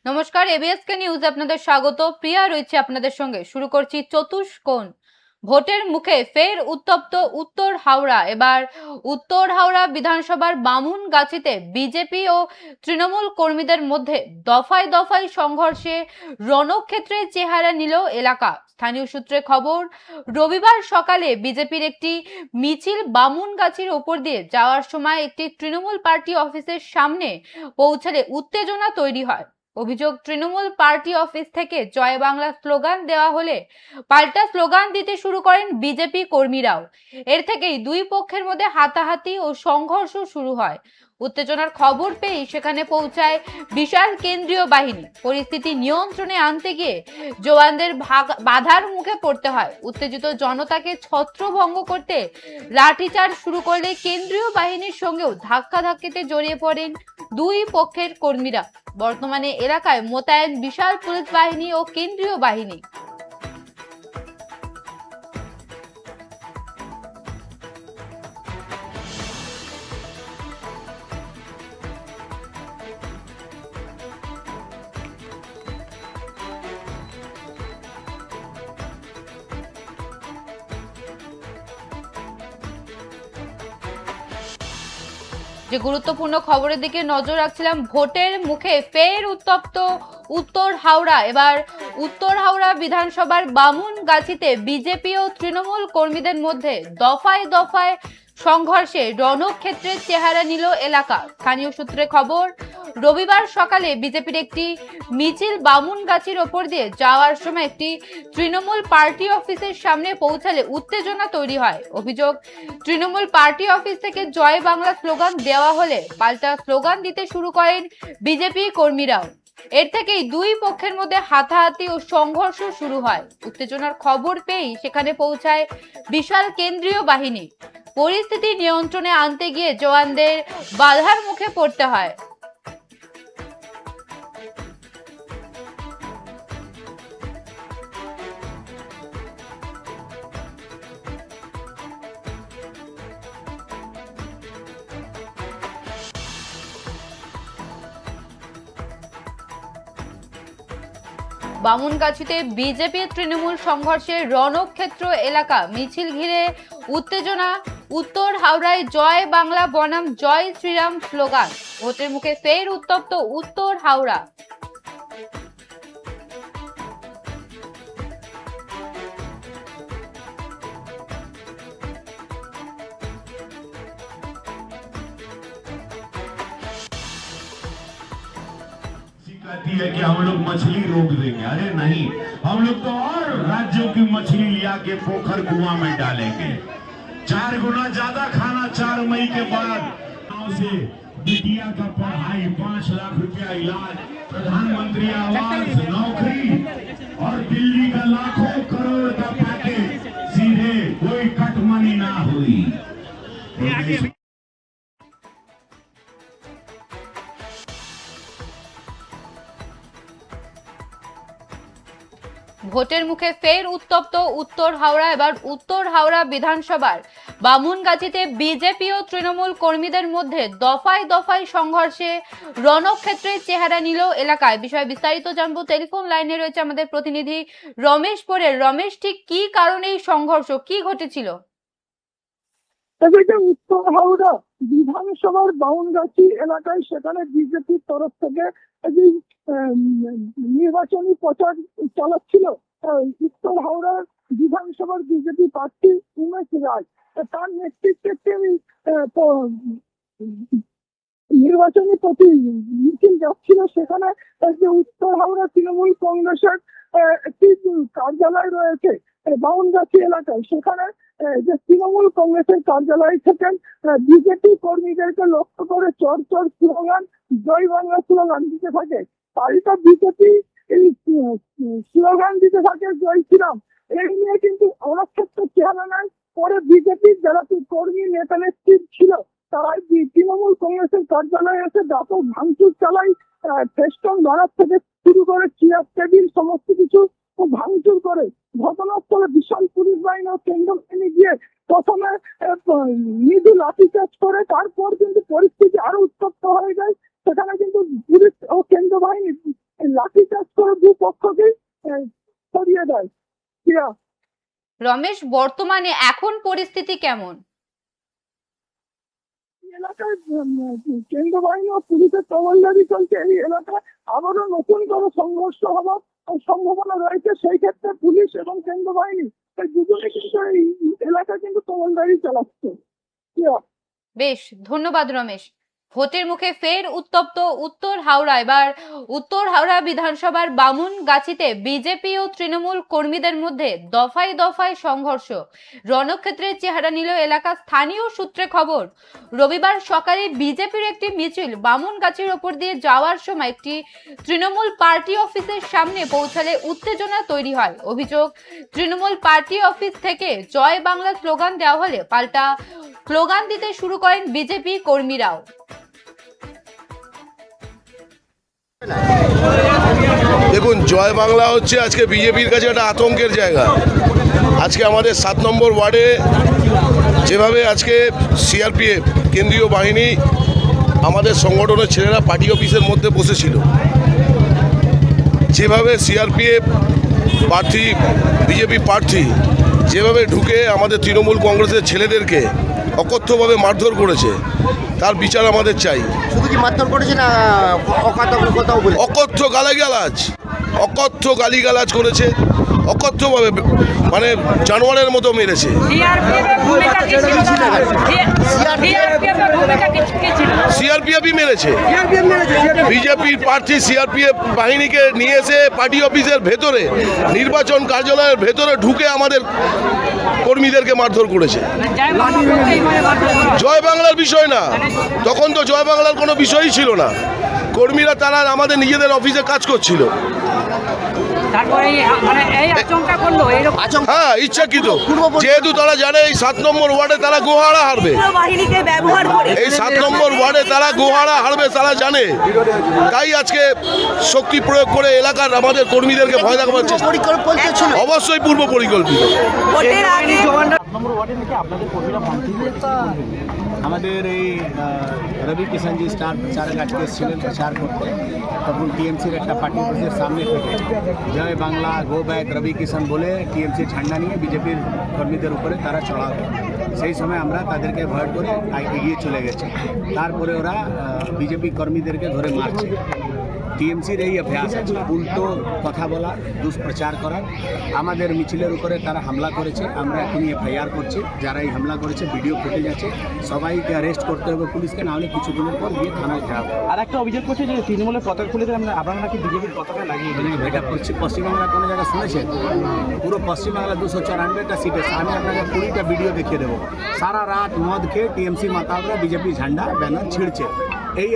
নমস্কার, এবিএসকে নিউজ আপনাদের স্বাগত। প্রিয়া রয়েছে আপনাদের সঙ্গে। শুরু করছি চতুষ্কোণ। ভোটের মুখে ফের উত্তপ্ত উত্তর হাওড়া। এবার উত্তর হাওড়া বিধানসভার বামুনগাছিতে বিজেপি ও তৃণমূল কর্মীদের মধ্যে দফায় দফায় সংঘর্ষে রণক্ষেত্রের চেহারা নিল এলাকা। স্থানীয় সূত্রে খবর, রবিবার সকালে বিজেপির একটি মিছিল বামুনগাছির ওপর দিয়ে যাওয়ার সময় একটি তৃণমূল পার্টি অফিসের সামনে পৌঁছালে উত্তেজনা তৈরি হয়। অভিযোগ, তৃণমূল পার্টি অফিস থেকে জয় বাংলা স্লোগান দেওয়া হলে পাল্টা স্লোগান দিতে শুরু করেন বিজেপি কর্মীরাও। এর থেকেই দুই পক্ষের মধ্যে হাতাহাতি ও সংঘর্ষ শুরু হয়। উত্তেজনার খবর পেয়ে সেখানে পৌঁছায় বিশাল কেন্দ্রীয় বাহিনী। পরিস্থিতি নিয়ন্ত্রণে আনতে গিয়ে জওয়ানদের বাধার মুখে পড়তে হয়। উত্তেজিত জনতাকে ছত্রভঙ্গ করতে লাঠিচার্জ শুরু করলে কেন্দ্রীয় বাহিনীর সঙ্গেও ধাক্কাধাক্কিতে জড়িয়ে পড়েন দুই পক্ষের কর্মীরা। বর্তমানে এলাকায় মোতায়েন বিশাল পুলিশ বাহিনী ও কেন্দ্রীয় বাহিনী। যে গুরুত্বপূর্ণ খবরের দিকে নজর রাখছিলাম, ভোটের মুখে ফের উত্তপ্ত উত্তর হাওড়া। এবার উত্তর হাওড়া বিধানসভার বামুনগাছিতে বিজেপি ও তৃণমূল কর্মীদের মধ্যে দফায় দফায় সংঘর্ষে রণক্ষেত্রের চেহারা নিল এলাকা। স্থানীয় সূত্রে খবর, রবিবার সকালে বিজেপির একটি মিছিল বামুনগাছির ওপর দিয়ে যাওয়ার সময় একটি তৃণমূল পার্টি অফিসের সামনে পৌঁছালে উত্তেজনা তৈরি হয়। অভিযোগ, তৃণমূল পার্টি অফিস থেকে জয় বাংলা স্লোগান দেওয়া হলে পাল্টা স্লোগান দিতে শুরু করেন বিজেপি কর্মীরাও। এর থেকেই দুই পক্ষের মধ্যে হাতাহাতি ও সংঘর্ষ শুরু হয়। উত্তেজনার খবর পেয়েই সেখানে পৌঁছায় বিশাল কেন্দ্রীয় বাহিনী। পরিস্থিতি নিয়ন্ত্রণে আনতে গিয়ে জওয়ানদের বাধার মুখে পড়তে হয়। বামুনগাছিতে বিজেপি তৃণমূল সংঘর্ষের রণক্ষেত্র এলাকা। মিছিল ঘিরে উত্তেজনা। উত্তর হাওড়ায় জয় বাংলা বনাম জয় শ্রীরাম স্লোগান। ভোটের মুখে ফের উত্তপ্ত উত্তর হাওড়া। कहती है कि हम लोग मछली रोक देंगे। अरे नहीं, हम लोग तो और राज्यों की मछली लिया के पोखर कुआं में डालेंगे। 4 गुना ज्यादा खाना 4 मई के बाद। गांव से बिटिया का पढ़ाई, 5 लाख रुपया इलाज, प्रधानमंत्री आवास, नौकरी और दिल्ली का लाखों करोड़ का पैकेज, सीधे कोई कटमनी ना हुई। ভোটের মুখে ফের উত্তপ্ত উত্তর হাওড়া। এবার উত্তর হাওড়া বিধানসভার বামুনগাছিতে বিজেপি ও তৃণমূল কর্মীদের মধ্যে দফায় দফায় সংঘর্ষে রণক্ষেত্রের চেহারা নিল এলাকায়। বিষয়ে বিস্তারিত জানবো। টেলিফোন লাইনে রয়েছে আমাদের প্রতিনিধি রমেশ পরের। রমেশ, ঠিক কি কারণে এই সংঘর্ষ, কি ঘটেছিল? উত্তর হাওড়া বিধানসভার বামুনগাছি এলাকায় সেখানে বিজেপির তরফ থেকে নির্বাচনী প্রচার চালাচ্ছিল উত্তর হাওড়ার বিধানসভার বিজেপি প্রার্থী উমেশ রায়। তার নেতৃত্বে নির্বাচনী মিছিল যাচ্ছিল। সেখানে উত্তর হাওড়া তৃণমূল কংগ্রেসের একটি কার্যালয় রয়েছে বামুনগাছি এলাকায়। সেখানে যে তৃণমূল কংগ্রেসের কার্যালয় থেকে বিজেপি কর্মীদেরকে লক্ষ্য করে চর চর স্লোগান, জয় বাংলা স্লোগান দিতে থাকে। পাল্টা বিজেপি এই স্লোগান দিতে থাকে জয় শ্রীরাম। এই নিয়ে কিন্তু অনক্ষেত্র চেহারা নেয়। পরে বিজেপির যারা কর্মী নেতা নেত্রী ছিল তারাই তৃণমূল কংগ্রেসের কার্যালয়ে এসে ব্যাপক ভাঙচুর চালায়। ফেস্টন ধরার থেকে শুরু করে চেয়ার টেবিল সমস্ত কিছু ভাঙচুর করে। ঘটনাস্থলে বিশাল পুলিশ বাহিনী ও কেন্দ্র বাহিনী গিয়ে প্রথমে মৃদু লাঠিচার্জ করে, তারপর কিন্তু পরিস্থিতি আরো উত্তপ্ত হয়ে যায়। সেখানে কিন্তু পুলিশ ও কেন্দ্র বাহিনী রমেশ, বর্তমানে এখন পরিস্থিতি কেমন? এলাকায় কেন্দ্র বাহিনী ও পুলিশের টহলদারি চলছে। এই এলাকায় আবারও নতুন করে সংঘর্ষ হওয়ার সম্ভাবনা রয়েছে। সেই ক্ষেত্রে পুলিশ এবং কেন্দ্র বাহিনী এই দুজনে কিন্তু এই এলাকায় কিন্তু টহলদারি চালাচ্ছে। বেশ, ধন্যবাদ রমেশ। ভোটের মুখে ফের উত্তপ্ত উত্তর হাওড়া। এবার উত্তর হাওড়া বিধানসভার বামুনগাছিতে বিজেপি ও তৃণমূল কর্মীদের মধ্যে দফায় দফায় সংঘর্ষ, রণক্ষেত্রের চেহারা নিল এলাকার স্থানীয় সূত্রে খবর। রবিবার সকালে বিজেপির একটি মিছিল বামুনগাছির ওপর দিয়ে যাওয়ার সময় একটি তৃণমূল পার্টি অফিসের সামনে পৌঁছালে উত্তেজনা তৈরি হয়। অভিযোগ, তৃণমূল পার্টি অফিস থেকে জয় বাংলা স্লোগান দেওয়া হলে পাল্টা স্লোগান দিতে শুরু করেন বিজেপি কর্মীরাও। দেখুন, জয় বাংলা হচ্ছে আজকে বিজেপির কাছে একটা আতঙ্কের জায়গা। আজকে আমাদের 7 নম্বর ওয়ার্ডে যেভাবে আজকে সিআরপিএফ কেন্দ্রীয় বাহিনী আমাদের সংগঠনের ছেলেরা পার্টি অফিসের মধ্যে বসেছিল, যেভাবে সিআরপিএফ প্রার্থী বিজেপি প্রার্থী যেভাবে ঢুকে আমাদের তৃণমূল কংগ্রেসের ছেলেদেরকে অকথ্যভাবে মারধর করেছে, তার বিচার আমাদের চাই। শুধু কি মারধর করেছে না কথাও বলে অকথ্য গালিগালাজ করেছে, অকথ্যভাবে মানে জানোয়ারের মতো মেরেছে। সিআরপিএফই মেরেছে, বিজেপির প্রার্থী সিআরপিএফ বাহিনীকে নিয়ে এসে পার্টি অফিসের ভেতরে, নির্বাচন কার্যালয়ের ভেতরে ঢুকে আমাদের কর্মীদেরকে মারধর করেছে। জয় বাংলার বিষয় না, তখন তো জয় বাংলার কোনো বিষয়ই ছিল না। কর্মীরা তারা আমাদের নিজেদের অফিসে কাজ করছিল। হ্যাঁ, ইচ্ছাকৃত, যেহেতু তারা জানে এই 7 নম্বর ওয়ার্ডে তারা গোহারা হারবে, এই 7 নম্বর ওয়ার্ডে তারা গোহারা হারবে তারা জানে, তাই আজকে শক্তি প্রয়োগ করে এলাকার আমাদের কর্মীদেরকে ভয় দেখাবার চেষ্টা। অবশ্যই পূর্ব পরিকল্পিত। আমাদের এই রবি কিষাণজি স্টার প্রচারক আজকে এসেছিলেন প্রচার করতে, তখন টিএমসির একটা পার্টি অফিসের সামনে থেকে জয় বাংলা গো ব্যাক রবি কিষাণ বলে টিএমসি ঝান্ডা নিয়ে বিজেপির কর্মীদের উপরে তারা চড়াও। সেই সময় আমরা তাদেরকে ভয় করে এগিয়ে চলে গেছি। তারপরে ওরা বিজেপি কর্মীদেরকে ধরে মারছে। টিএমসির এই অভ্যাস আছে উল্টো কথা বলা, দুষ্প্রচার করার। আমাদের মিছিলের উপরে তারা হামলা করেছে, আমরা এখনই এফআইআর করছি। যারা এই হামলা করেছে ভিডিও ফুটেজ আছে, সবাইকে অ্যারেস্ট করতে হবে পুলিশকে, না হলে কিছু দিনের পর গিয়ে থানায় যাবে। আর একটা অভিযোগ করছে যে তৃণমূলের পতাকা খুলে দেন, আপনারা নাকি বিজেপির পতাকা লাগিয়ে দিলেন। এটা পশ্চিমবাংলার কোনো জায়গায় শুনেছেন? পুরো পশ্চিমবাংলা 294টা সিটে আমি আপনাকে 20টা ভিডিও দেখিয়ে দেবো। সারা রাত মদ খেয়ে টিএমসি মাতালরা বিজেপি ঝান্ডা ব্যানার ছিঁড়ছে। এই